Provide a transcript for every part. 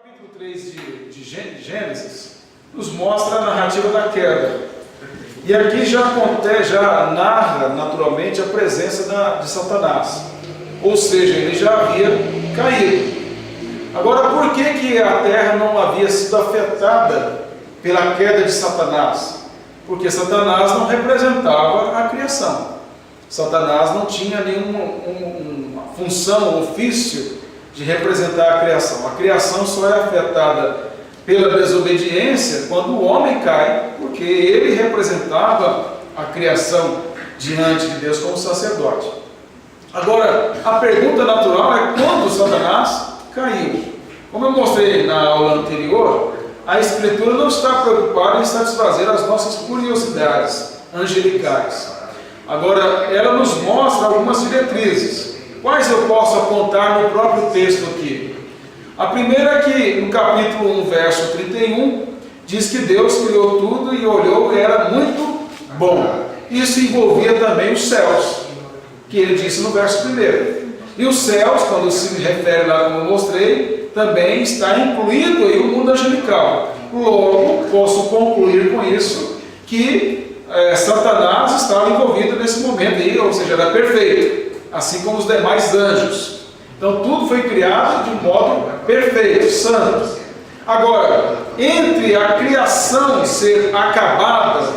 capítulo 3 de Gênesis nos mostra a narrativa da queda. E aqui já narra naturalmente a presença de Satanás. Ou seja, ele já havia caído. Agora, por que a terra não havia sido afetada pela queda de Satanás? Porque Satanás não representava a criação. Satanás não tinha nenhuma função, ofício de representar a criação. A criação só é afetada pela desobediência quando o homem cai, porque ele representava a criação diante de Deus como sacerdote. Agora, a pergunta natural é quando Satanás caiu. Como eu mostrei na aula anterior, a Escritura não está preocupada em satisfazer as nossas curiosidades angelicais. Agora, ela nos mostra algumas diretrizes. Quais eu posso apontar no próprio texto aqui? A primeira é que no capítulo 1, verso 31, diz que Deus criou tudo e olhou e era muito bom. Isso envolvia também os céus, que ele disse no verso 1. E os céus, quando se refere lá como eu mostrei, também está incluído aí o mundo angelical. Logo, posso concluir com isso que Satanás estava envolvido nesse momento aí, ou seja, era perfeito, assim como os demais anjos. Então tudo foi criado de um modo perfeito, santo. Agora, entre a criação ser acabada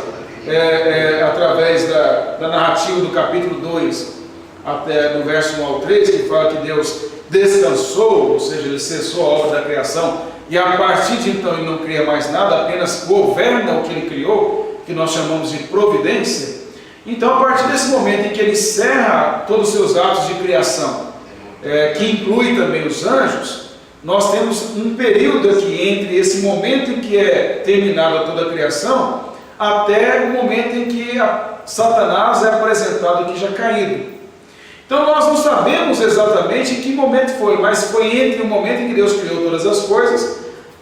através da narrativa do capítulo 2, até do verso 1 ao 3, que fala que Deus descansou, ou seja, ele cessou a obra da criação, e a partir de então ele não cria mais nada, apenas governa o que ele criou, que nós chamamos de providência. Então, a partir desse momento em que ele encerra todos os seus atos de criação, que inclui também os anjos, nós temos um período aqui entre esse momento em que é terminada toda a criação, até o momento em que Satanás é apresentado aqui já caído. Então nós não sabemos exatamente em que momento foi, mas foi entre o momento em que Deus criou todas as coisas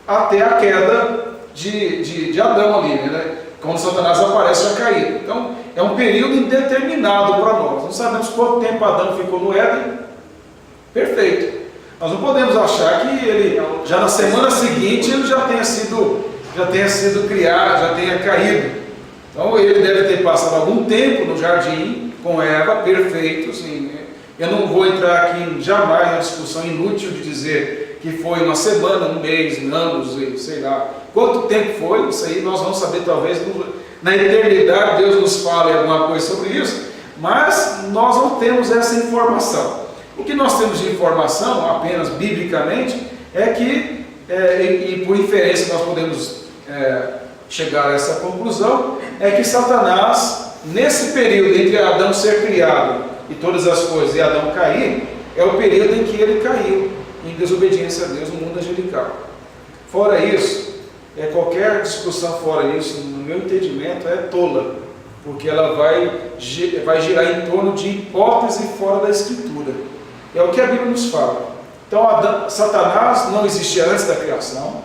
até a queda de Adão ali, né? Quando Satanás aparece já caído. Então é um período indeterminado para nós. Não sabemos quanto tempo Adão ficou no Éden. Perfeito. Nós não podemos achar que ele, já na semana seguinte, ele já tenha sido criado, já tenha caído. Então ele deve ter passado algum tempo no jardim com Eva, perfeito, sim. Eu não vou entrar aqui jamais na discussão inútil de dizer que foi uma semana, um mês, anos, sei lá. Quanto tempo foi? Isso aí nós vamos saber talvez na eternidade. Deus nos fale alguma coisa sobre isso, mas nós não temos essa informação. O que nós temos de informação, apenas biblicamente, é que, e por inferência nós podemos chegar a essa conclusão, é que Satanás, nesse período entre Adão ser criado e todas as coisas e Adão cair, é o período em que ele caiu em desobediência a Deus no mundo angelical. Fora isso, qualquer discussão fora isso, no meu entendimento, é tola, porque ela vai girar em torno de hipótese fora da Escritura. É o que a Bíblia nos fala. Então, Satanás não existia antes da criação,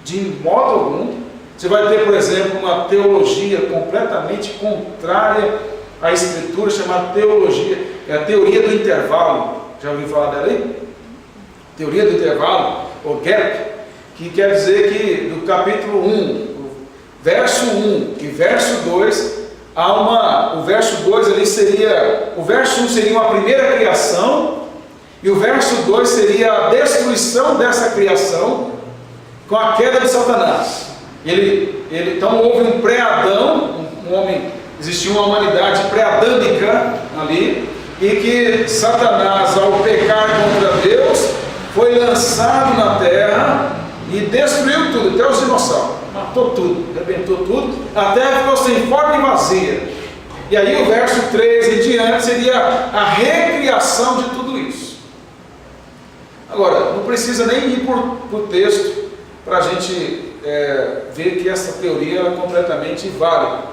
de modo algum. Você vai ter, por exemplo, uma teologia completamente contrária à Escritura, chamada teologia, a teoria do intervalo. Já ouviu falar dela aí? Teoria do intervalo, ou gap, que quer dizer que do capítulo 1, verso 1 e verso 2, o verso 2 ali seria, o verso 1 seria uma primeira criação, e o verso 2 seria a destruição dessa criação com a queda de Satanás. Então houve um pré-Adão, existia uma humanidade pré-adâmica ali, e que Satanás, ao pecar contra Deus, foi lançado na terra e destruiu tudo, até os dinossauros, matou tudo, arrebentou tudo, a terra ficou sem forma e vazia. E aí o verso 3 em diante seria a recriação de tudo isso. Agora, não precisa nem ir para o texto para a gente ver que essa teoria é completamente válida.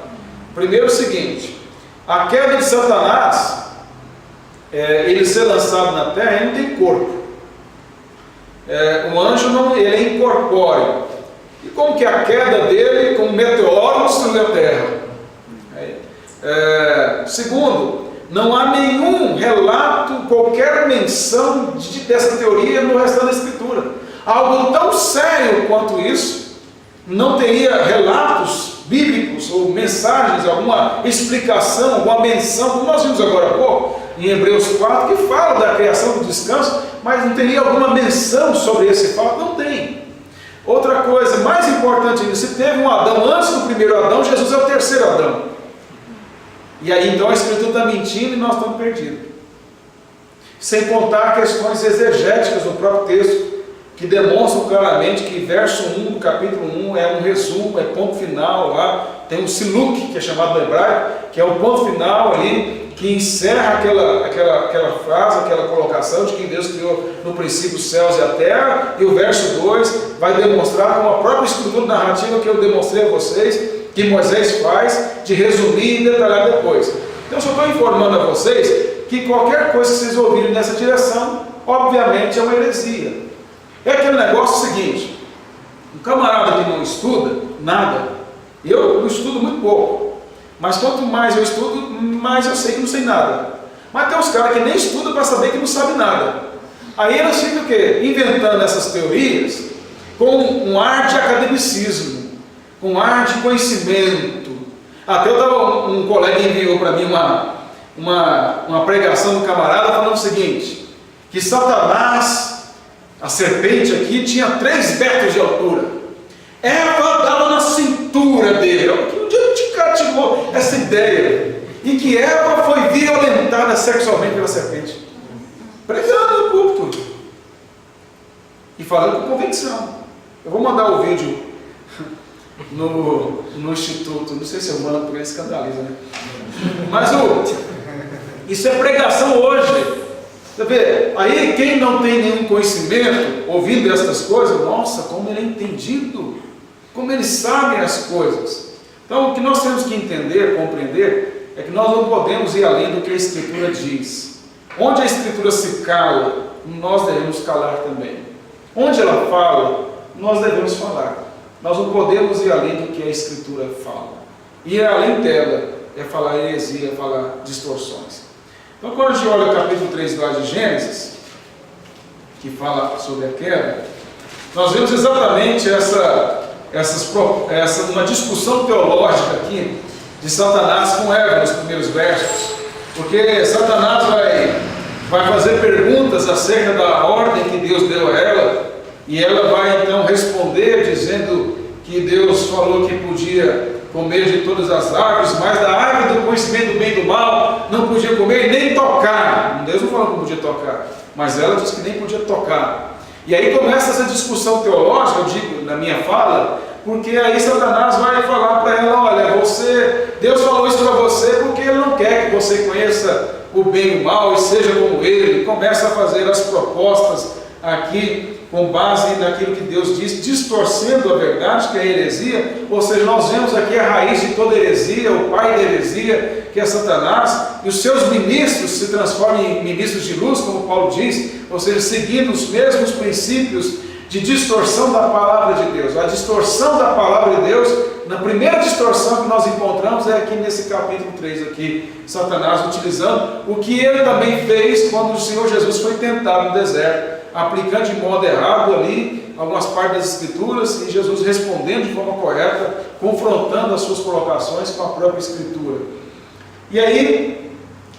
Primeiro o seguinte, a queda de Satanás, ele ser lançado na terra, ele não tem corpo. O anjo ele é incorpóreo. E como que a queda dele, como meteoro, destruiu a terra? Segundo, não há nenhum relato, qualquer menção dessa teoria no restante da Escritura. algo tão sério quanto isso, não teria relatos bíblicos ou mensagens, alguma explicação, alguma menção, como nós vimos agora há pouco, em Hebreus 4, que fala da criação do descanso, mas não teria alguma menção sobre esse fato? Não tem. Outra coisa, mais importante ainda, se teve um Adão antes do primeiro Adão, Jesus é o terceiro Adão. E aí então a Escritura está mentindo e nós estamos perdidos. Sem contar questões exegéticas no próprio texto, que demonstram claramente que verso 1 do capítulo 1 é um resumo, é ponto final lá, tem um siluk, que é chamado no hebraico, que é o ponto final ali, que encerra aquela frase, aquela colocação de que Deus criou no princípio os céus e a terra, e o verso 2 vai demonstrar com a própria estrutura narrativa que eu demonstrei a vocês, que Moisés faz, de resumir e detalhar depois. Então eu só estou informando a vocês que qualquer coisa que vocês ouvirem nessa direção, obviamente é uma heresia. É aquele negócio seguinte, um camarada que não estuda nada, eu não estudo muito pouco, mas quanto mais eu estudo, mais eu sei que não sei nada. Mas tem uns caras que nem estudam para saber que não sabem nada. Aí eles ficam o quê? Inventando essas teorias com um ar de academicismo, com um ar de conhecimento. Até um colega enviou para mim uma pregação do camarada falando o seguinte, que Satanás, a serpente aqui, tinha 3 metros de altura. Eva dava na cintura dele. Um dia te cativou essa ideia. E que Eva foi violentada sexualmente pela serpente. Pregando no púlpito. E falando com convicção. Eu vou mandar o vídeo no instituto. Não sei se eu mando, porque ele escandaliza, né? Mas isso é pregação hoje. Você vê, aí quem não tem nenhum conhecimento, ouvindo estas coisas, nossa, como ele é entendido, como ele sabe as coisas. Então o que nós temos que entender, compreender, é que nós não podemos ir além do que a Escritura diz. Onde a Escritura se cala, nós devemos calar também. Onde ela fala, nós devemos falar. Nós não podemos ir além do que a Escritura fala. Ir além dela é falar heresia, é falar distorções. Então, quando a gente olha o capítulo 3 lá de Gênesis, que fala sobre a queda, nós vemos exatamente uma discussão teológica aqui de Satanás com Eva nos primeiros versos, porque Satanás vai fazer perguntas acerca da ordem que Deus deu a ela, e ela vai então responder dizendo que Deus falou que podia comer de todas as árvores, mas da árvore do conhecimento do bem e do mal não podia comer nem tocar. Deus não falou que não podia tocar, mas ela disse que nem podia tocar. E aí começa essa discussão teológica, eu digo na minha fala, porque aí Satanás vai falar para ela, olha, Deus falou isso para você porque Ele não quer que você conheça o bem e o mal e seja como Ele. Começa a fazer as propostas aqui com base naquilo que Deus diz, distorcendo a verdade, que é a heresia. Ou seja, nós vemos aqui a raiz de toda heresia, o pai da heresia, que é Satanás, e os seus ministros se transformam em ministros de luz, como Paulo diz, ou seja, seguindo os mesmos princípios de distorção da palavra de Deus. A distorção da palavra de Deus, na primeira distorção que nós encontramos é aqui nesse capítulo 3 aqui, Satanás utilizando o que ele também fez quando o Senhor Jesus foi tentado no deserto, aplicando de modo errado ali algumas partes das Escrituras, e Jesus respondendo de forma correta, confrontando as suas colocações com a própria Escritura. E aí,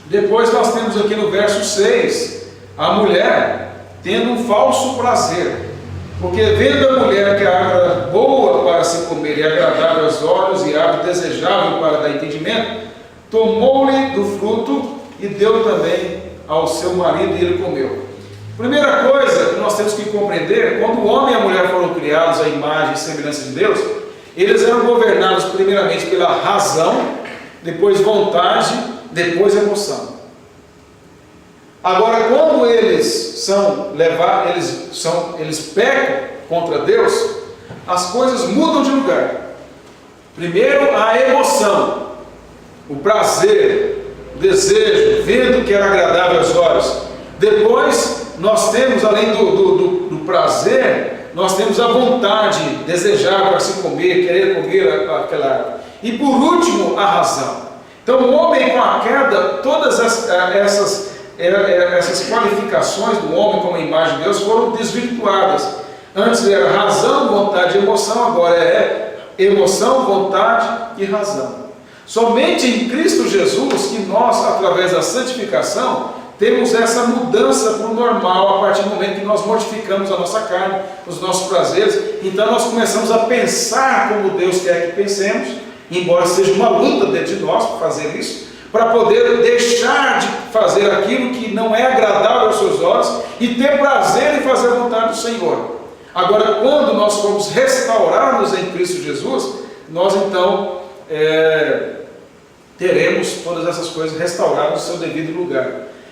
depois nós temos aqui no verso 6, a mulher tendo um falso prazer, porque vendo a mulher que a árvore era boa para se comer e agradável aos olhos e árvore desejável para dar entendimento, tomou-lhe do fruto e deu também ao seu marido e ele comeu. Primeira coisa que nós temos que compreender, quando o homem e a mulher foram criados à imagem e semelhança de Deus, eles eram governados primeiramente pela razão, depois vontade, depois emoção. Agora, quando eles pecam contra Deus, as coisas mudam de lugar. Primeiro a emoção, o prazer, o desejo, vendo que era agradável aos olhos. Depois nós temos, além do prazer, nós temos a vontade, desejar para se comer, querer comer aquela árvore. E por último, a razão. Então o homem com a queda, todas essas qualificações do homem como a imagem de Deus foram desvirtuadas. Antes era razão, vontade e emoção, agora é emoção, vontade e razão. Somente em Cristo Jesus que nós, através da santificação, temos essa mudança para o normal, a partir do momento que nós mortificamos a nossa carne, os nossos prazeres. Então nós começamos a pensar como Deus quer que pensemos, embora seja uma luta dentro de nós para fazer isso, para poder deixar de fazer aquilo que não é agradável aos seus olhos e ter prazer em fazer a vontade do Senhor. Agora, quando nós formos restaurados em Cristo Jesus, nós então teremos todas essas coisas restauradas no seu devido lugar.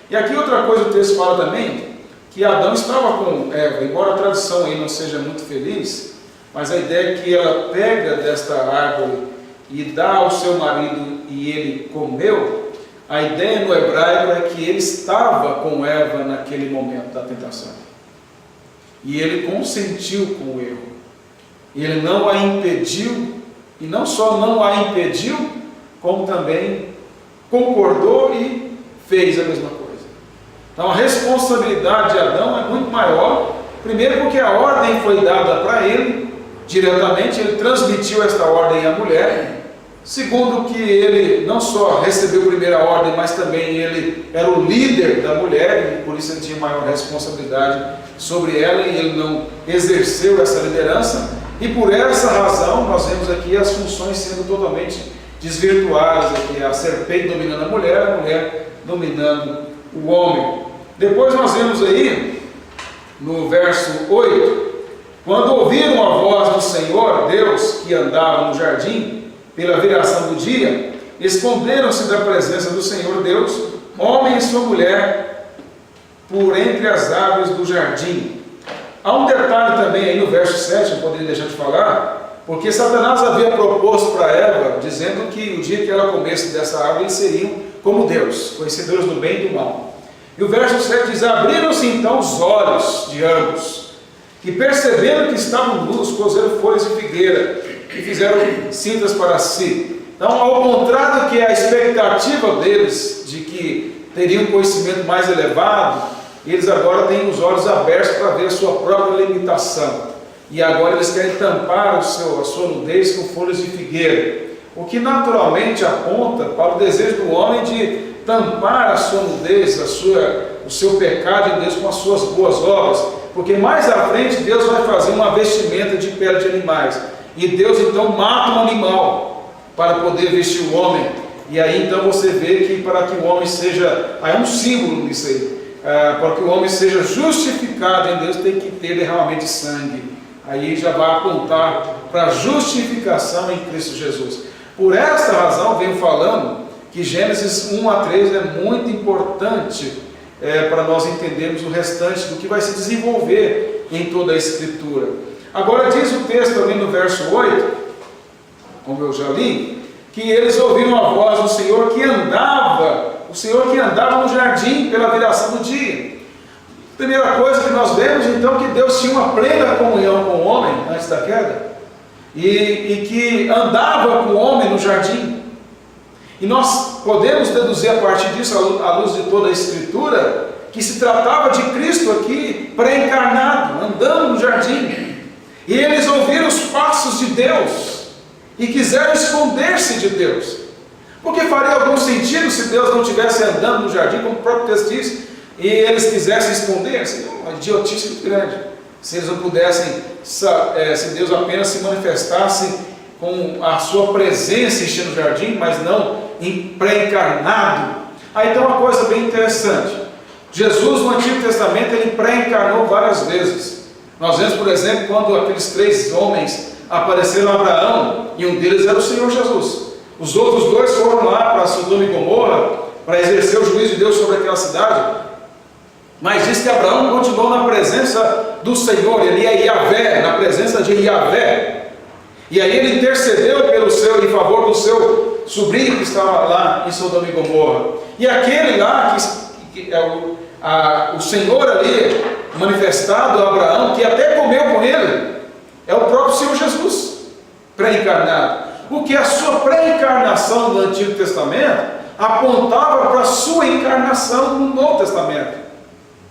E aqui outra coisa o texto fala também, que Adão estava com Eva, embora a tradução aí não seja muito feliz, mas a ideia é que ela pega desta árvore e dá ao seu marido e ele comeu. A ideia no hebraico é que ele estava com Eva naquele momento da tentação. E ele consentiu com o erro. Ele não a impediu, e não só não a impediu, como também concordou e fez a mesma coisa. Então a responsabilidade de Adão é muito maior, primeiro porque a ordem foi dada para ele, diretamente, ele transmitiu esta ordem à mulher. Segundo que ele não só recebeu a primeira ordem, mas também ele era o líder da mulher, e por isso ele tinha maior responsabilidade sobre ela, e ele não exerceu essa liderança, e por essa razão nós vemos aqui as funções sendo totalmente desvirtuadas, aqui a serpente dominando a mulher dominando o homem. Depois nós vemos aí, no verso 8, quando ouviram a voz do Senhor, Deus, que andava no jardim, pela viração do dia, esconderam-se da presença do Senhor Deus, homem e sua mulher, por entre as árvores do jardim. Há um detalhe também aí no verso 7, eu poderia deixar de falar, porque Satanás havia proposto para Eva, dizendo que o dia que ela comesse dessa árvore, eles seriam como Deus, conhecedores do bem e do mal. E o verso 7 diz: abriram-se então os olhos de ambos, e percebendo que estavam nus, cozeram folhas de figueira, e fizeram cintas para si. Então, ao contrário que a expectativa deles, de que teriam um conhecimento mais elevado, eles agora têm os olhos abertos para ver a sua própria limitação. E agora eles querem tampar a sua nudez com folhas de figueira. O que naturalmente aponta para o desejo do homem de tampar a sua nudez, o seu pecado em Deus com as suas boas obras. Porque mais à frente Deus vai fazer uma vestimenta de pele de animais. E Deus então mata um animal para poder vestir o homem. E aí então você vê que para que o homem seja, é um símbolo disso aí, para que o homem seja justificado em Deus, tem que ter derramamento de sangue. Aí já vai apontar para a justificação em Cristo Jesus. Por esta razão venho falando que Gênesis 1 a 3 é muito importante para nós entendermos o restante do que vai se desenvolver em toda a Escritura. Agora diz o texto ali no verso 8, como eu já li, que eles ouviram a voz do Senhor que andava no jardim pela viração do dia. Primeira coisa que nós vemos então que Deus tinha uma plena comunhão com o homem antes da queda, e que andava com o homem no jardim. E nós podemos deduzir a partir disso, à luz de toda a Escritura, que se tratava de Cristo aqui pré-encarnado, andando no jardim. E eles ouviram os passos de Deus e quiseram esconder-se de Deus. Porque faria algum sentido se Deus não estivesse andando no jardim, como o próprio texto diz, e eles quisessem esconder-se? Uma idiotice muito grande. Se eles não pudessem, se Deus apenas se manifestasse com a sua presença enchendo o jardim, mas não em pré-encarnado. Aí tem uma coisa bem interessante. Jesus no Antigo Testamento ele pré-encarnou várias vezes. Nós vemos, por exemplo, quando aqueles 3 homens apareceram a Abraão, e um deles era o Senhor Jesus. Os outros 2 foram lá para Sodoma e Gomorra, para exercer o juízo de Deus sobre aquela cidade. Mas diz que Abraão continuou na presença do Senhor, ele é Yahvé, na presença de Yahvé. E aí ele intercedeu em favor do seu sobrinho que estava lá em Sodoma e Gomorra. E aquele lá, que é o Senhor ali, manifestado a Abraão, que até comeu com ele, é o próprio Senhor Jesus, pré-encarnado. Porque a sua pré-encarnação no Antigo Testamento apontava para a sua encarnação no Novo Testamento.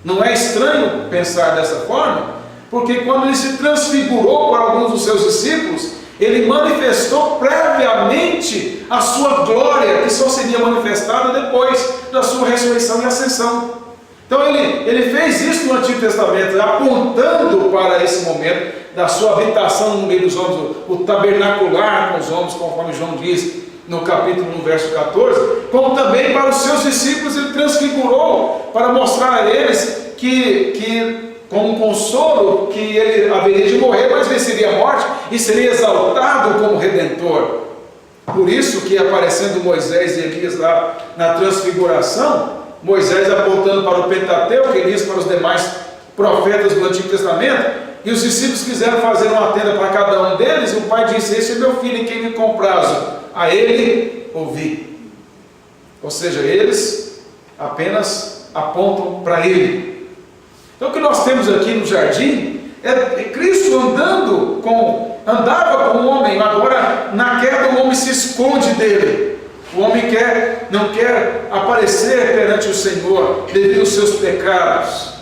Não é estranho pensar dessa forma, Porque quando ele se transfigurou para alguns dos seus discípulos, ele manifestou previamente a sua glória, que só seria manifestada depois da sua ressurreição e ascensão. Então ele fez isso no Antigo Testamento, apontando para esse momento da sua habitação no meio dos homens, o tabernacular com os homens, conforme João diz no capítulo 1, verso 14, como também para os seus discípulos ele transfigurou, para mostrar a eles que como um consolo, que ele haveria de morrer, mas venceria a morte e seria exaltado como Redentor. Por isso que aparecendo Moisés e Elias lá na transfiguração, Moisés apontando para o Pentateuco, Elias para os demais profetas do Antigo Testamento, e os discípulos quiseram fazer uma tenda para cada um deles, e o pai disse: esse é meu filho em quem me comprazo, a ele ouvi. Ou seja, eles apenas apontam para ele. Então o que nós temos aqui no jardim é Cristo andava com o homem, agora na queda o homem se esconde dele. O homem não quer aparecer perante o Senhor devido aos seus pecados.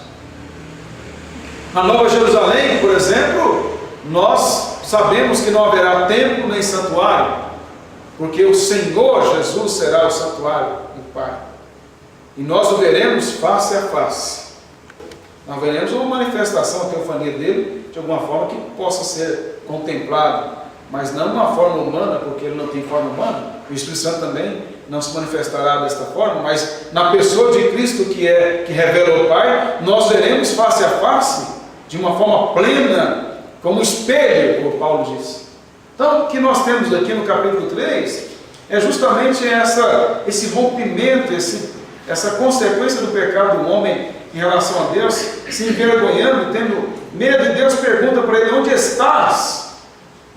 Na Nova Jerusalém, por exemplo, nós sabemos que não haverá templo nem santuário, porque o Senhor Jesus será o santuário do Pai. E nós o veremos face a face. Nós veremos uma manifestação, a teofania dele, de alguma forma que possa ser contemplado, mas não de uma forma humana, porque ele não tem forma humana. O Espírito Santo também não se manifestará desta forma, mas na pessoa de Cristo que revela o Pai, nós veremos face a face, de uma forma plena, como espelho, como Paulo diz. Então, o que nós temos aqui no capítulo 3 é justamente esse rompimento, essa consequência do pecado do homem em relação a Deus, se envergonhando, tendo medo, e Deus pergunta para ele: onde estás?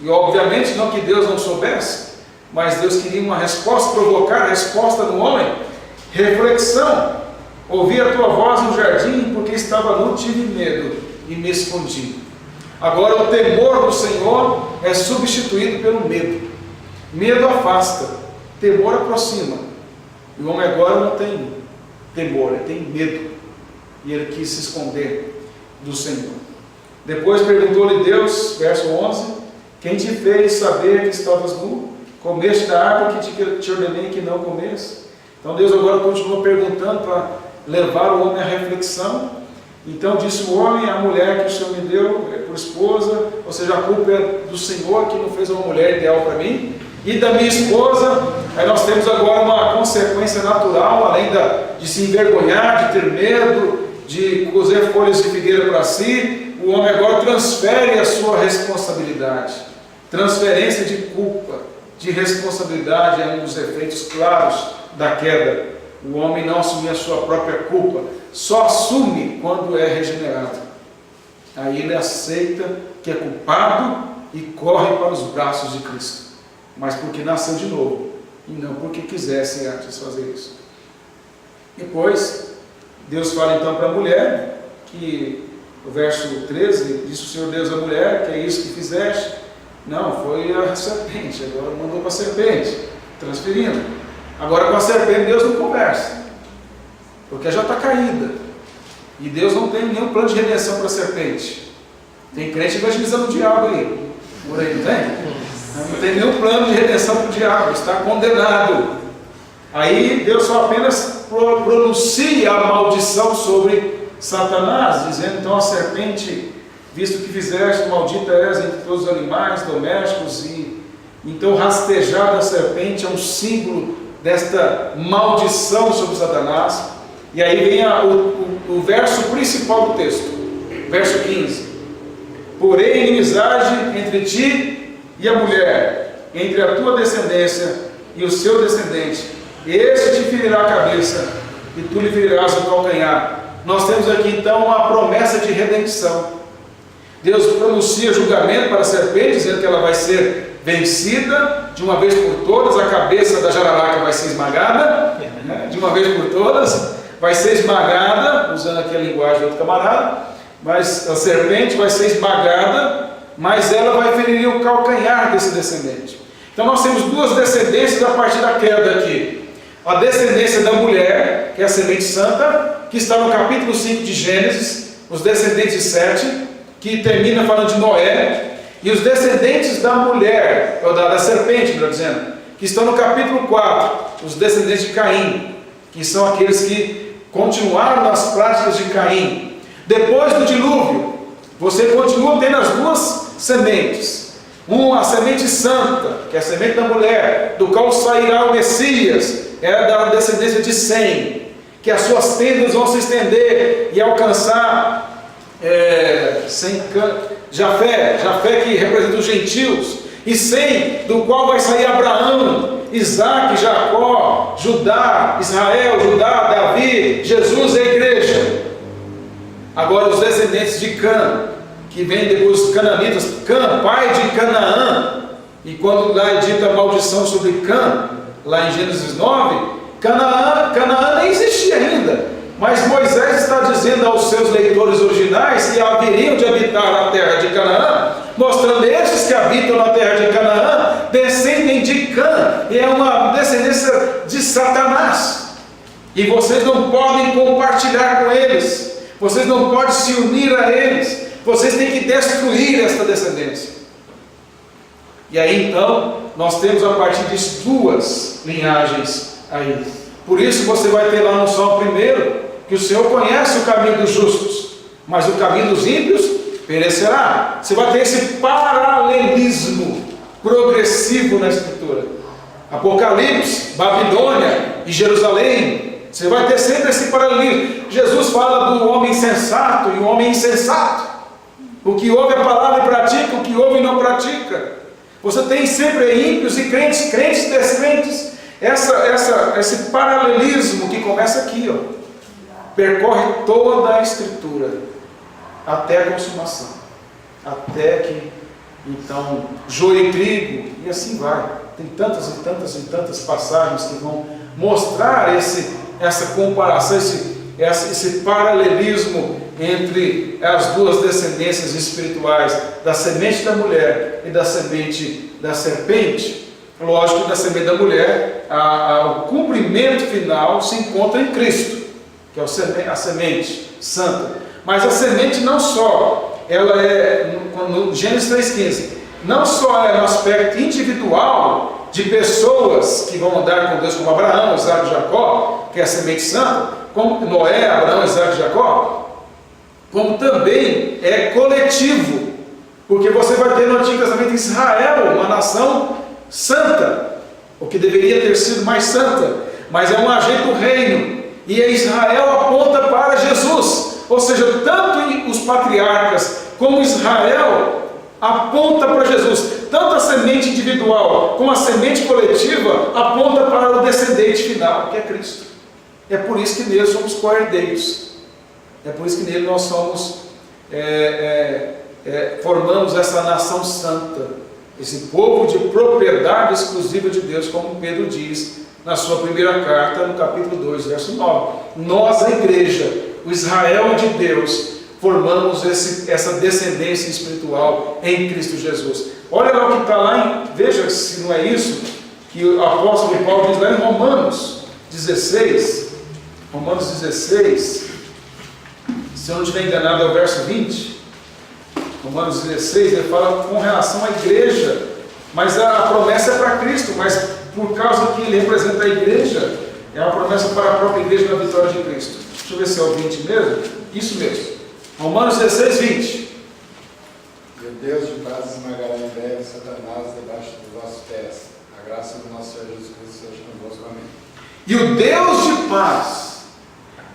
E obviamente não que Deus não soubesse, mas Deus queria uma resposta, provocar a resposta no homem. Reflexão: ouvi a tua voz no jardim, porque estava nu, tive medo e me escondi. Agora o temor do Senhor é substituído pelo medo. Medo afasta, temor aproxima. E o homem agora não tem temor, ele tem medo. E ele quis se esconder do Senhor. Depois perguntou-lhe Deus, verso 11: quem te fez saber que estavas nu? Comeste da árvore que te ordenei que não comesse? Então Deus agora continua perguntando para levar o homem à reflexão. Então disse o homem à mulher que o Senhor me deu por esposa, ou seja, a culpa é do Senhor que não fez uma mulher ideal para mim, e da minha esposa. Aí nós temos agora uma consequência natural, além de se envergonhar, de ter medo, de cozer folhas de figueira para si. O homem agora transfere a sua responsabilidade. Transferência de culpa, de responsabilidade é um dos efeitos claros da queda. O homem não assume a sua própria culpa, só assume quando é regenerado. Aí ele aceita que é culpado e corre para os braços de Cristo, mas porque nasceu de novo, e não porque quisesse antes fazer isso. Depois, Deus fala então para a mulher, que o verso 13, disse o Senhor Deus à mulher: que é isso que fizeste? Não, foi a serpente, agora mandou para a serpente, transferindo. Agora com a serpente Deus não conversa, porque já está caída, e Deus não tem nenhum plano de redenção para a serpente. Tem crente evangelizando o diabo aí, por aí, não tem? Não tem nenhum plano de redenção para o diabo, está condenado. Aí Deus só apenas pronuncia a maldição sobre Satanás, dizendo então a serpente: visto que fizeste, maldita és entre todos os animais domésticos. E então o rastejar da serpente é um símbolo desta maldição sobre Satanás. E aí vem o verso principal do texto, verso 15: porém inimizade entre ti e a mulher, entre a tua descendência e o seu descendente, este te ferirá a cabeça e tu lhe ferirás o calcanhar. Nós temos aqui então uma promessa de redenção. Deus pronuncia julgamento para a serpente, dizendo que ela vai ser vencida de uma vez por todas. A cabeça da jararaca vai ser esmagada, de uma vez por todas, vai ser esmagada, usando aqui a linguagem do outro camarada, mas a serpente vai ser esmagada, mas ela vai ferir o calcanhar desse descendente. Então nós temos duas descendências a partir da queda aqui. A descendência da mulher, que é a semente santa, que está no capítulo 5 de Gênesis, os descendentes de Sete, que termina falando de Noé, e os descendentes da mulher, ou da serpente, melhor dizendo, que estão no capítulo 4, os descendentes de Caim, que são aqueles que continuaram nas práticas de Caim. Depois do dilúvio, você continua tendo as duas sementes. Uma, a semente santa, que é a semente da mulher, do qual sairá o Messias, é da descendência de Sem, que as suas tendas vão se estender e alcançar Jafé, que representa os gentios, e Sem, do qual vai sair Abraão, Isaac, Jacó, Judá, Israel, Judá, Davi, Jesus e a igreja. Agora os descendentes de Cã, que vem depois dos cananitas, Cã, pai de Canaã, e quando lá é dita a maldição sobre Cã, lá em Gênesis 9, Canaã nem existia ainda, mas Moisés está dizendo aos seus leitores originais que haveriam de habitar na terra de Canaã, mostrando estes que habitam na terra de Canaã descendem de Cã, e é uma descendência de Satanás, e vocês não podem compartilhar com eles, vocês não podem se unir a eles, vocês têm que destruir esta descendência. E aí então nós temos a partir disso duas linhagens aí. Por isso você vai ter lá no Salmo 1 que o Senhor conhece o caminho dos justos, mas o caminho dos ímpios perecerá. Você vai ter esse paralelismo progressivo na Escritura. Apocalipse, Babilônia e Jerusalém, você vai ter sempre esse paralelismo. Jesus fala do homem sensato e o homem insensato. O que ouve a palavra e pratica, o que ouve e não pratica. Você tem sempre ímpios e crentes, crentes e descrentes. Esse paralelismo que começa aqui, percorre toda a Escritura até a consumação, até que então joio e trigo, e assim vai. Tem tantas e tantas e tantas passagens que vão mostrar essa comparação, esse paralelismo entre as duas descendências espirituais, da semente da mulher e da semente da serpente. Lógico que da semente da mulher, o cumprimento final se encontra em Cristo, que é a semente santa. Mas a semente não só, ela é, no Gênesis 3,15, não só é no aspecto individual de pessoas que vão andar com Deus, como Abraão, Isaac e Jacó, que é a semente santa, como Noé, Abraão, Isaac e Jacó, como também é coletivo, porque você vai ter no Antigo Testamento Israel, uma nação santa, o que deveria ter sido mais santa, mas é um agente do reino, e Israel aponta para Jesus, ou seja, tanto os patriarcas como Israel aponta para Jesus, tanto a semente individual como a semente coletiva aponta para o descendente final, que é Cristo. É por isso que nele somos co-herdeiros, é por isso que nele nós somos formamos essa nação santa, esse povo de propriedade exclusiva de Deus, como Pedro diz na sua primeira carta, no capítulo 2, verso 9. Nós, a igreja, o Israel de Deus, formamos essa descendência espiritual em Cristo Jesus. Olha lá o que está lá, veja se não é isso, que o apóstolo Paulo diz lá em Romanos 16, se eu não estiver enganado é o verso 20, Romanos 16, ele fala com relação à igreja, mas a promessa é para Cristo, mas por causa que ele representa a igreja, é uma promessa para a própria igreja na vitória de Cristo. Deixa eu ver se é o 20 mesmo. Isso mesmo. Romanos 16, 20. E o Deus de paz esmagará em breve Satanás debaixo dos vossos pés. A graça do nosso Senhor Jesus Cristo seja convosco. Amém. E o Deus de paz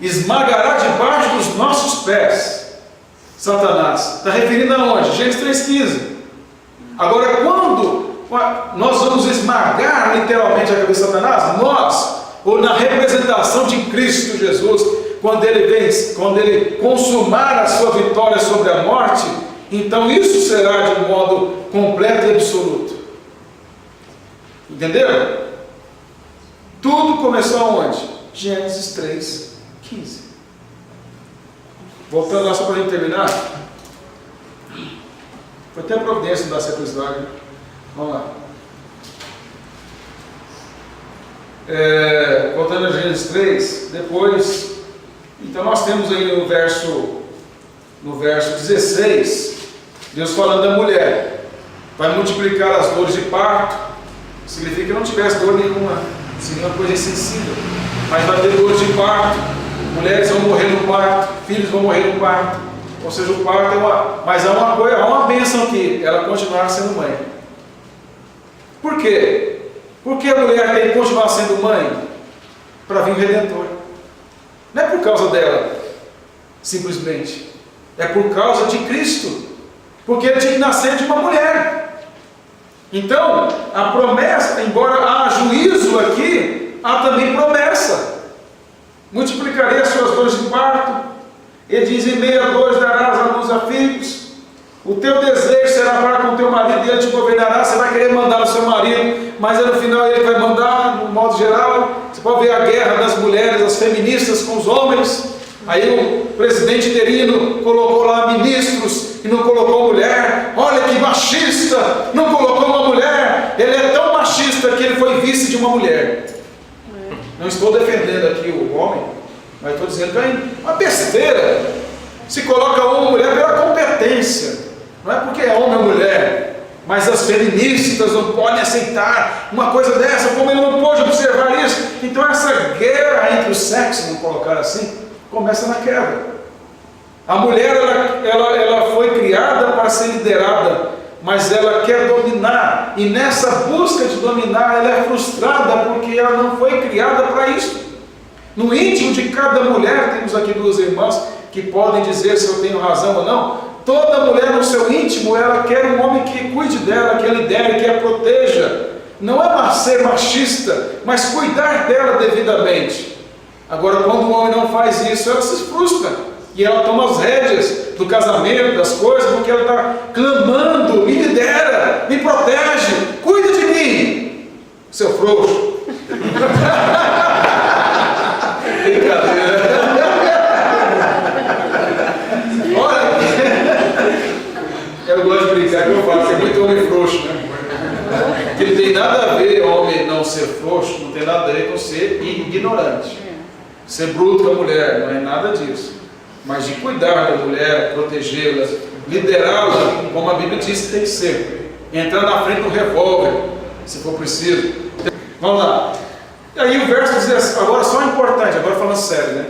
esmagará debaixo dos nossos pés Satanás. Está referindo aonde? Gênesis 3,15. Agora, quando nós vamos esmagar literalmente a cabeça de Satanás, nós, ou na representação de Cristo Jesus, quando ele consumar a sua vitória sobre a morte, então isso será de modo completo e absoluto. Entenderam? Tudo começou aonde? Gênesis 3,15. Voltando lá só para a gente terminar. Foi até a providência da simplicidade. Vamos lá. Voltando a Gênesis 3, depois, então nós temos aí no verso 16, Deus falando da mulher, vai multiplicar as dores de parto, significa que não tivesse dor nenhuma, seria uma coisa insensível, mas vai ter dores de parto, mulheres vão morrer no parto, filhos vão morrer no parto, ou seja, o parto mas há uma coisa, há uma bênção aqui, ela continuar sendo mãe. Por quê? Porque a mulher tem que continuar sendo mãe para vir o Redentor. Não é por causa dela, simplesmente, é por causa de Cristo, porque ele tinha que nascer de uma mulher. Então, a promessa, embora há juízo aqui, há também promessa. Multiplicarei as suas dores de parto, ele diz: em meio a dores darás à luz a filhos, o teu desejo será para com o teu marido e ele te governará. Você vai querer mandar o seu marido, mas no final ele vai mandar, no modo geral. Você pode ver a guerra das mulheres, as feministas com os homens. Aí o presidente interino colocou lá ministros e não colocou mulher. Olha que machista, não colocou uma mulher. Ele é tão machista que ele foi vice de uma mulher. Não estou defendendo aqui o homem, mas estou dizendo que é uma besteira. Se coloca uma mulher pela competência, não é porque é homem ou mulher. Mas as feministas não podem aceitar uma coisa dessa, como ele não pôde observar isso. Então essa guerra entre os sexos, vamos colocar assim, começa na queda. A mulher ela foi criada para ser liderada, mas ela quer dominar, e nessa busca de dominar ela é frustrada porque ela não foi criada para isso. No íntimo de cada mulher, temos aqui duas irmãs que podem dizer se eu tenho razão ou não. Toda mulher no seu íntimo, ela quer um homem que cuide dela, que a lidere, que a proteja. Não é ser machista, mas cuidar dela devidamente. Agora, quando o homem não faz isso, ela se frustra. E ela toma as rédeas do casamento, das coisas, porque ela está clamando: me lidera, me protege, cuida de mim, seu frouxo. Brincadeira. Olha, eu gosto de brincar, que eu falo, tem muito homem frouxo, né? Que não tem nada a ver homem não ser frouxo, não tem nada a ver com ser ignorante. Ser bruto com a mulher, não é nada disso. Mas de cuidar da mulher, protegê-la, liderá-la, como a Bíblia diz que tem que ser. Entrar na frente do revólver, se for preciso. Vamos lá. E aí o verso diz assim, agora só importante, agora falando sério, né?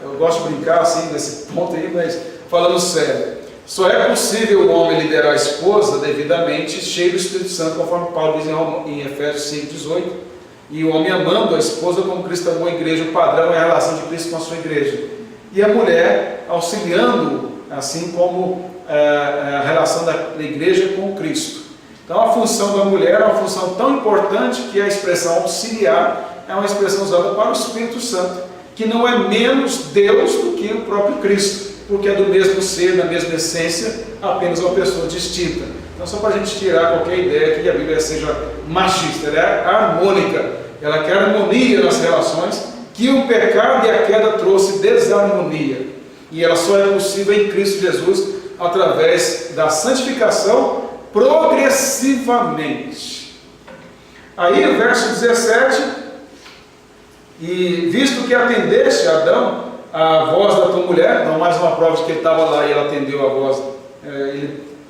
Eu gosto de brincar assim nesse ponto aí, mas falando sério. Só é possível o homem liderar a esposa devidamente, cheio do Espírito Santo, conforme Paulo diz em Efésios 5,18. E o homem amando a esposa como Cristo amou a igreja. O padrão é a relação de Cristo com a sua igreja. E a mulher auxiliando, assim como a relação da igreja com Cristo. Então a função da mulher é uma função tão importante que a expressão auxiliar é uma expressão usada para o Espírito Santo, que não é menos Deus do que o próprio Cristo, porque é do mesmo ser, da mesma essência, apenas uma pessoa distinta. Então, só para a gente tirar qualquer ideia que a Bíblia seja machista, ela é harmônica, ela quer harmonia nas relações, que o pecado e a queda trouxe desarmonia, e ela só é possível em Cristo Jesus, através da santificação progressivamente. Aí, o verso 17, e visto que atendeste, Adão, a voz da tua mulher, não mais uma prova de que ele estava lá e ela atendeu a voz,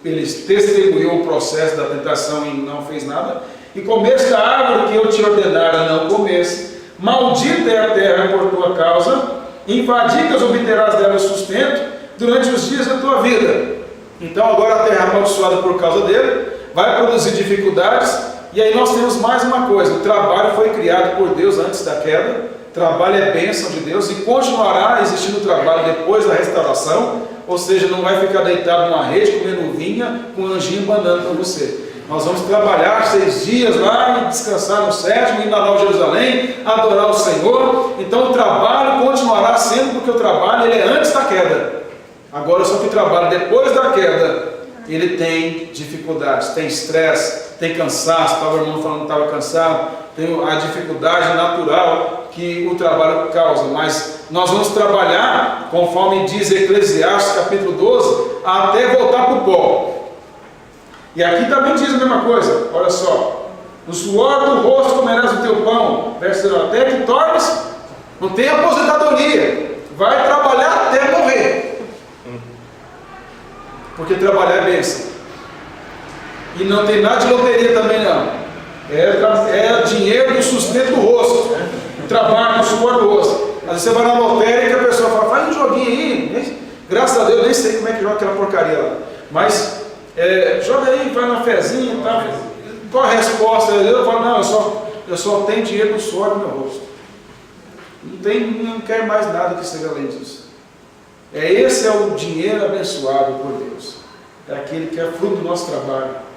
ele testemunhou o processo da tentação e não fez nada, e comeste da árvore que eu te ordenara não comesse, maldita é a terra por tua causa, invadidas obterás dela o sustento durante os dias da tua vida. Então agora a terra amaldiçoada por causa dele, vai produzir dificuldades, e aí nós temos mais uma coisa: o trabalho foi criado por Deus antes da queda, trabalho é bênção de Deus, e continuará existindo trabalho depois da restauração, ou seja, não vai ficar deitado numa rede comendo vinha com um anjinho banando para você. Nós vamos trabalhar 6 dias lá e descansar no 7º, ir na Nova Jerusalém, adorar o Senhor. Então o trabalho continuará sendo, porque o trabalho ele é antes da queda. Agora só que o trabalho depois da queda, ele tem dificuldades, tem estresse, tem cansaço. Estava o irmão falando que estava cansado, tem a dificuldade natural que o trabalho causa, mas nós vamos trabalhar, conforme diz Eclesiastes capítulo 12, até voltar para o pó. E aqui também diz a mesma coisa, olha só: no suor do rosto comerás o teu pão, verso 19, até que tornes, não tem aposentadoria, vai trabalhar até morrer. porque trabalhar é bênção. E não tem nada de loteria também não. É dinheiro do sustento do rosto, trabalho, do suor do rosto. Às vezes você vai na lotérica e a pessoa fala, faz um joguinho aí. Graças a Deus, eu nem sei como é que joga aquela porcaria lá. Mas joga aí, vai na fezinha e tal. Qual a resposta? Eu falo, não, eu só tenho dinheiro do suor do meu rosto. Não quero mais nada que seja além disso. Esse é o dinheiro abençoado por Deus. É aquele que é fruto do nosso trabalho.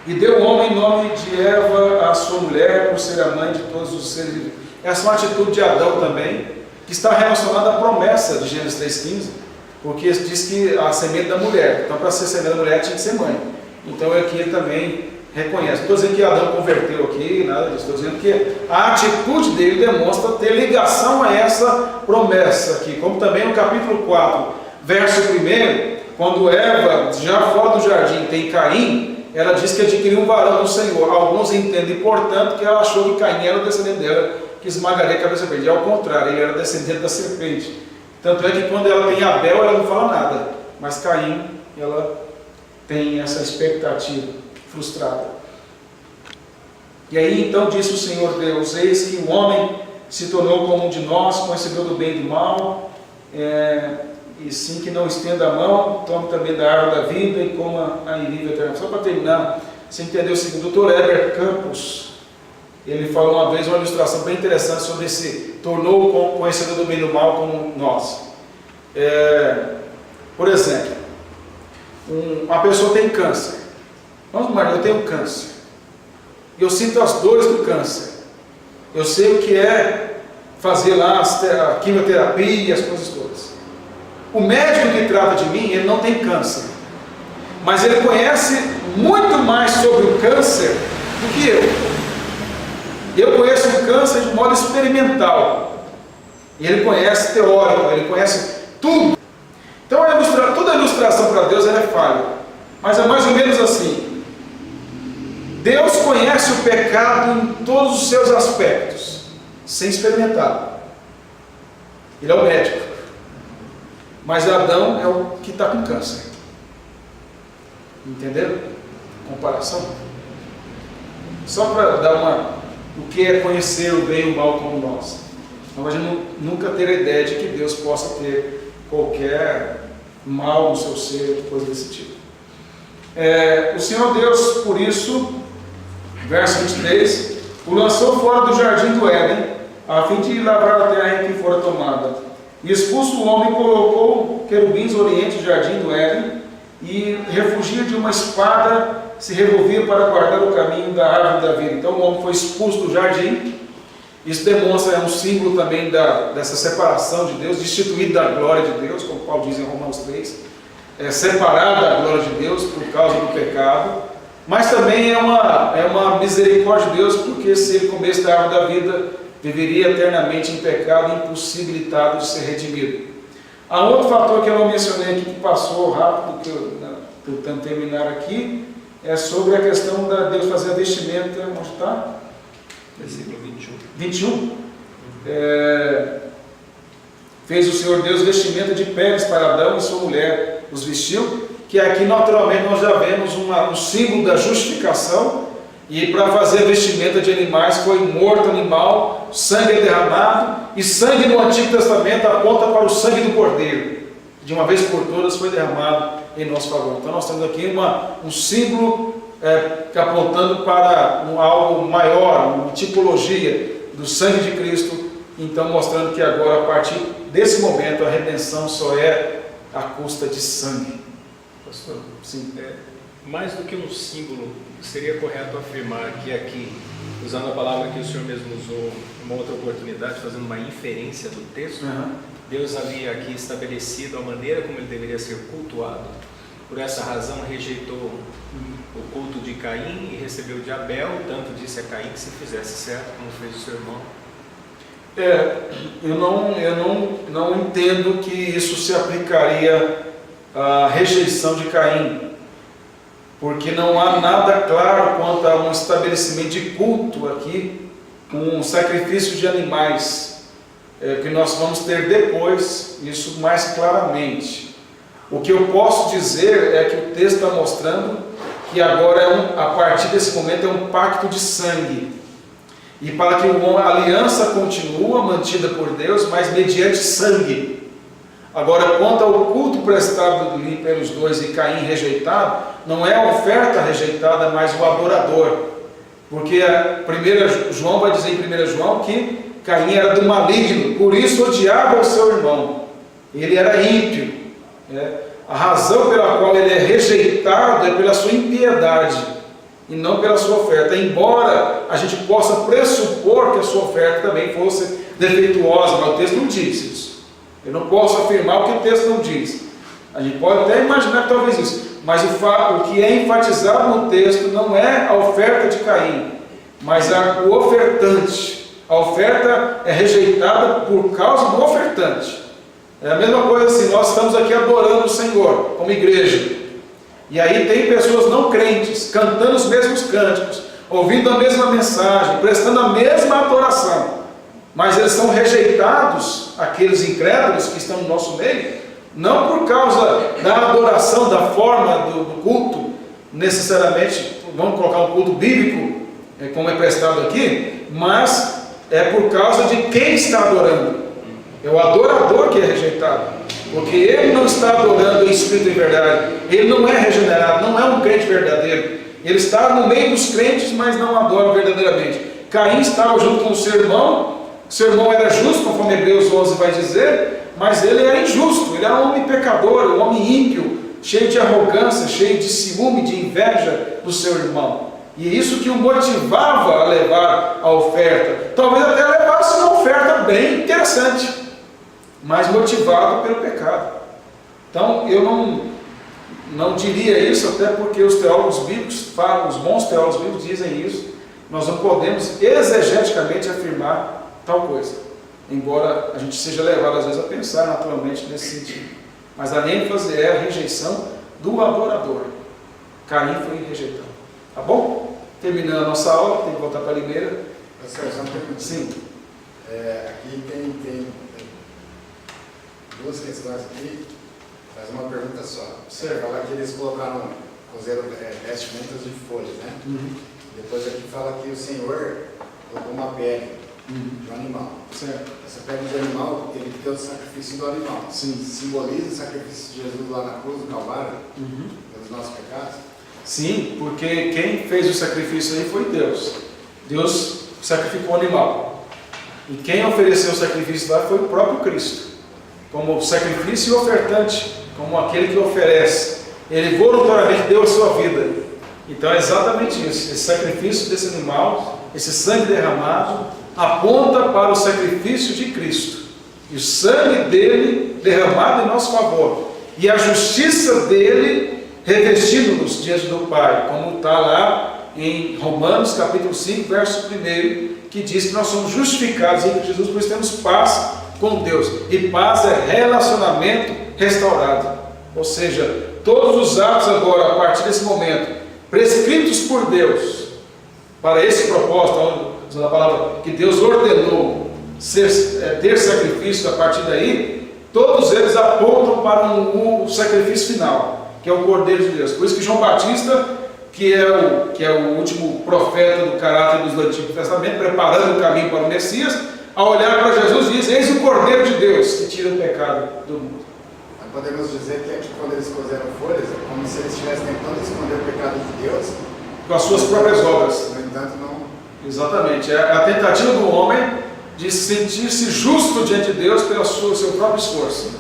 E deu o homem em nome de Eva, a sua mulher, por ser a mãe de todos os seres vivos. Essa é uma atitude de Adão também, que está relacionada à promessa de Gênesis 3,15, porque diz que a semente da mulher, então para ser semente da mulher tinha que ser mãe. Então aqui ele também reconhece. Não estou dizendo que Adão converteu aqui, nada disso, estou dizendo que a atitude dele demonstra ter ligação a essa promessa aqui, como também no capítulo 4, verso 1, quando Eva, já fora do jardim, tem Caim, ela diz que adquiriu um varão do Senhor. Alguns entendem, portanto, que ela achou que Caim era o descendente dela, que esmagaria a cabeça da serpente. E ao contrário, ele era descendente da serpente. Tanto é que quando ela tem Abel, ela não fala nada. Mas Caim, ela tem essa expectativa frustrada. E aí então disse o Senhor Deus, eis que o homem se tornou como um de nós, conhecedor do bem e do mal, e sim que não estenda a mão, tome também da árvore da vida e coma a viva eterna. Só para terminar, você entendeu o seguinte, o Dr. Heber Campos, ele falou uma vez uma ilustração bem interessante sobre esse tornou conhecedor do bem e do mal como nós. Por exemplo, uma pessoa tem câncer. Vamos lá, eu tenho câncer. Eu sinto as dores do câncer. Eu sei o que é fazer lá a quimioterapia e as coisas todas. O médico que trata de mim, ele não tem câncer. Mas ele conhece muito mais sobre o câncer do que eu. Eu conheço o câncer de modo experimental. E ele conhece teórico, ele conhece tudo. Então toda a ilustração para Deus ela é falha. Mas é mais ou menos assim. Deus conhece o pecado em todos os seus aspectos, sem experimentar. Ele é o médico. Mas Adão é o que está com câncer. Entenderam? Comparação. Só para dar o que é conhecer o bem e o mal como nós. Então a gente nunca ter a ideia de que Deus possa ter qualquer mal no seu ser, coisa desse tipo. O Senhor Deus, por isso, verso 23, o lançou fora do jardim do Éden, a fim de lavrar a terra em que fora tomada. E expulso o homem, colocou querubins oriente do jardim do Éden, e refugia de uma espada, se revolvia para guardar o caminho da árvore da vida. Então o homem foi expulso do jardim. Isso demonstra, um símbolo também dessa separação de Deus, destituído da glória de Deus, como Paulo diz em Romanos 3, separado da glória de Deus por causa do pecado. Mas também é uma misericórdia de Deus, porque se ele comesse da árvore da vida, viveria eternamente em pecado, impossibilitado de ser redimido. Há outro fator que eu não mencionei aqui, que passou rápido, que eu estou tentando terminar aqui, é sobre a questão de Deus fazer a vestimenta. Onde está? Versículo 21. Fez o Senhor Deus vestimenta de peles para Adão e sua mulher, os vestiu, que aqui naturalmente nós já vemos um símbolo da justificação. E para fazer a vestimenta de animais foi morto animal, sangue é derramado, e sangue no Antigo Testamento aponta para o sangue do Cordeiro, de uma vez por todas foi derramado em nosso favor. Então nós temos aqui um símbolo apontando para algo maior, uma tipologia do sangue de Cristo, então mostrando que agora, a partir desse momento, a redenção só é à custa de sangue. Pastor, sim. Mais do que um símbolo, seria correto afirmar que aqui, usando a palavra que o Senhor mesmo usou, uma outra oportunidade, fazendo uma inferência do texto, Deus havia aqui estabelecido a maneira como ele deveria ser cultuado. Por essa razão rejeitou o culto de Caim e recebeu de Abel, tanto disse a Caim que se fizesse certo, como fez o seu irmão. Eu não entendo que isso se aplicaria à rejeição de Caim, porque não há nada claro quanto a um estabelecimento de culto aqui, com um sacrifício de animais, que nós vamos ter depois, isso mais claramente. O que eu posso dizer é que o texto está mostrando que agora, a partir desse momento, é um pacto de sangue. E para que a aliança continue mantida por Deus, mas mediante sangue. Agora, quanto ao culto prestado ali pelos dois e Caim rejeitado, não é a oferta rejeitada, mas o adorador. Porque 1 João vai dizer em 1 João que Caim era do maligno, por isso odiava o seu irmão. Ele era ímpio. A razão pela qual ele é rejeitado é pela sua impiedade e não pela sua oferta. Embora a gente possa pressupor que a sua oferta também fosse defeituosa, mas o texto não diz isso. Eu não posso afirmar o que o texto não diz. A gente pode até imaginar talvez isso, mas o que é enfatizado no texto não é a oferta de Caim, mas o ofertante. A oferta é rejeitada por causa do ofertante. É a mesma coisa assim, nós estamos aqui adorando o Senhor, como igreja. E aí tem pessoas não crentes, cantando os mesmos cânticos, ouvindo a mesma mensagem, prestando a mesma adoração. Mas eles são rejeitados, aqueles incrédulos que estão no nosso meio, não por causa da adoração, da forma do culto, necessariamente, vamos colocar um culto bíblico, como é prestado aqui, mas é por causa de quem está adorando. É o adorador que é rejeitado, porque ele não está adorando em espírito e verdade, ele não é regenerado, não é um crente verdadeiro, ele está no meio dos crentes, mas não adora verdadeiramente. Caim estava junto com o seu irmão era justo, conforme Hebreus 11 vai dizer, mas ele era injusto, ele era um homem pecador, um homem ímpio, cheio de arrogância, cheio de ciúme, de inveja do seu irmão. E é isso que o motivava a levar a oferta. Talvez até levasse uma oferta bem interessante, mas motivado pelo pecado. Então eu não diria isso, até porque os teólogos bíblicos falam, os bons teólogos bíblicos dizem isso. Nós não podemos exegeticamente afirmar tal coisa, embora a gente seja levado às vezes a pensar naturalmente nesse sentido. Mas a ênfase é a rejeição do adorador. Caim foi rejeitado. Tá bom? Terminando a nossa aula, tem que voltar para a Limeira. Sim. Aqui tem duas questões aqui, mas uma pergunta só. Você fala que eles colocaram vestimentas de folhas, né? Depois aqui fala que o Senhor colocou uma pele de um animal. Certo. Essa pele de animal, ele deu o sacrifício do animal. Sim. Simboliza o sacrifício de Jesus lá na cruz, do Calvário, pelos nossos pecados? Sim, porque quem fez o sacrifício aí foi Deus. Deus sacrificou o animal. E quem ofereceu o sacrifício lá foi o próprio Cristo, como sacrifício e ofertante, como aquele que oferece. Ele voluntariamente deu a sua vida. Então é exatamente isso. Esse sacrifício desse animal, esse sangue derramado, aponta para o sacrifício de Cristo. E o sangue dele derramado em nosso favor. E a justiça dele revestindo-nos diante do Pai, como está lá em Romanos capítulo 5, verso 1, que diz que nós somos justificados em Jesus, pois temos paz com Deus. E paz é relacionamento restaurado. Ou seja, todos os atos agora, a partir desse momento, prescritos por Deus, para esse propósito, a palavra que Deus ordenou ter sacrifício a partir daí, todos eles apontam para um sacrifício final, que é o Cordeiro de Deus. Por isso que João Batista, que é o último profeta do caráter do Antigo Testamento, preparando o caminho para o Messias, ao olhar para Jesus diz: eis o Cordeiro de Deus que tira o pecado do mundo. Podemos dizer que aqui, quando eles cozeram folhas, é como se eles estivessem tentando esconder o pecado de Deus com as suas próprias obras. No entanto, não. Exatamente, é a tentativa do homem de sentir-se justo diante de Deus pelo seu próprio esforço.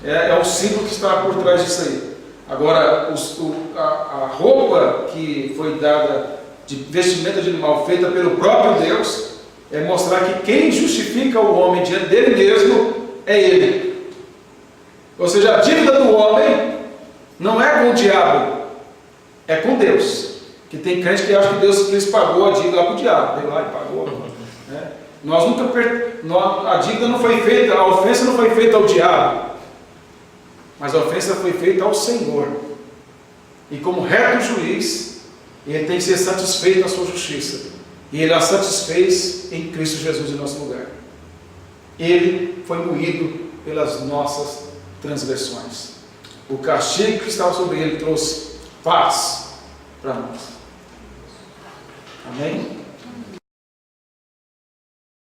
É o símbolo que está por trás disso aí. Agora, a roupa que foi dada de vestimenta de animal feita pelo próprio Deus é mostrar que quem justifica o homem diante dele mesmo é ele. Ou seja, a dívida do homem não é com o diabo, é com Deus. Que tem crente que acha que Deus pagou a dívida lá para o diabo, veio lá e pagou. Né? A dívida não foi feita, a ofensa não foi feita ao diabo, mas a ofensa foi feita ao Senhor. E como reto juiz, ele tem que ser satisfeito na sua justiça. E ele a satisfez em Cristo Jesus em nosso lugar. Ele foi moído pelas nossas transgressões. O castigo que estava sobre ele trouxe paz para nós. Amém?